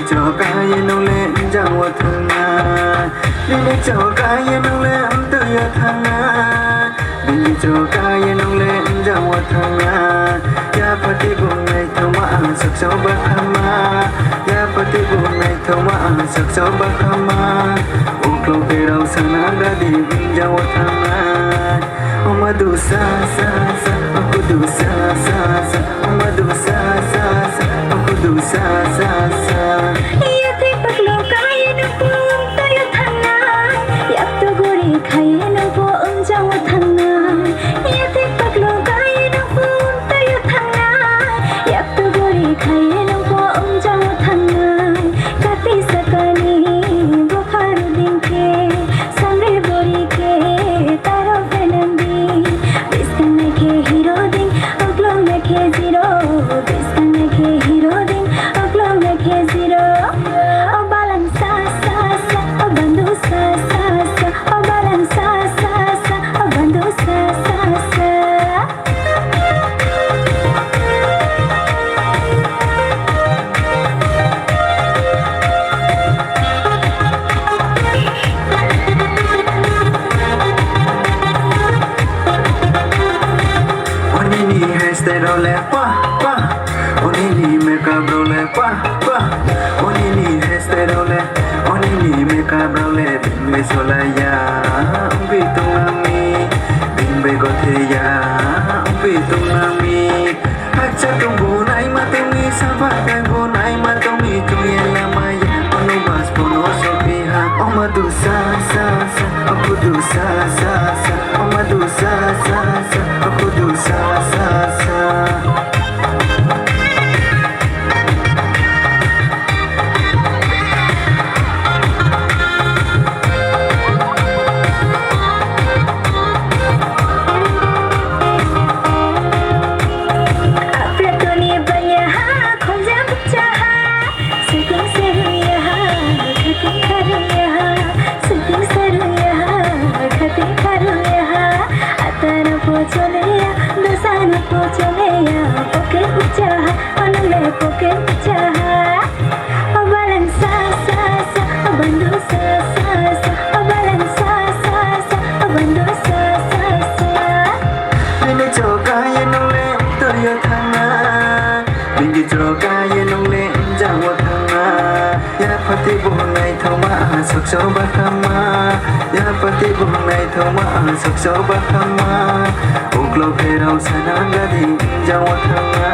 choka ye nong le jawa thanga Bindi choka ye nong le tuya thanga Bindi choka ye nong le jawa thanga Ya pati bung nai thoma sak so ba khama Ya pati bung nai thoma sak so ba khama Uklo pe rau sana ga di jawa thanga Omadu sa sa sa aku du sa sa sa Omadu sa sa sa aku du sa sa sa Ya te paklo kaya nang po tayo thanga Yak to guri kaya nang po jawa thanga Ya te paklo kaya nang po tayo thanga Yak to guri kaya nang po jawa thanga Kati sakani bukhar din ke samre bori ke taro benandi Biskan me ke hero din aglo me ke zero Biskan me ke hero din aglo me ke zero O balang sa sa sa o bandu sa sa sa O balang sa sa sa o bandu sa sa sa Onini hairstyle role pa pa Onini makeup role pa pa Onini hairstyle role Onini makeup role Bimbe solaya Bitung nami Bimbe gotheya Bitung nami Hacha tunggu nai matungi Sabagai gunai matungi Tuya namanya Onubas pono sopiha Omadu sa sa sa Aku du sa sa sa Omadu sa sa sa Aku du sa sa sa Aplatoni banyak khonja bucaha Suding seruya khating karuya Suding seruya khating karuya Atana pocholeya dosana pocholeya Poke bucaha onule poke bucaha Obalang sa sa sa obandu sa sa sa Obalang sa sa sa obandu sa sa sa Bindi choka ye nong le tuya thanga Bindi choka ye nong le jawa thanga Ya pati bung nai thoma sak so ba khama Ya pati bung nai thoma sak so ba khama Uklo pe rau sana ga di jawa thanga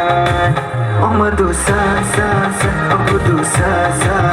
Omadu sa sa sa aku du sa sa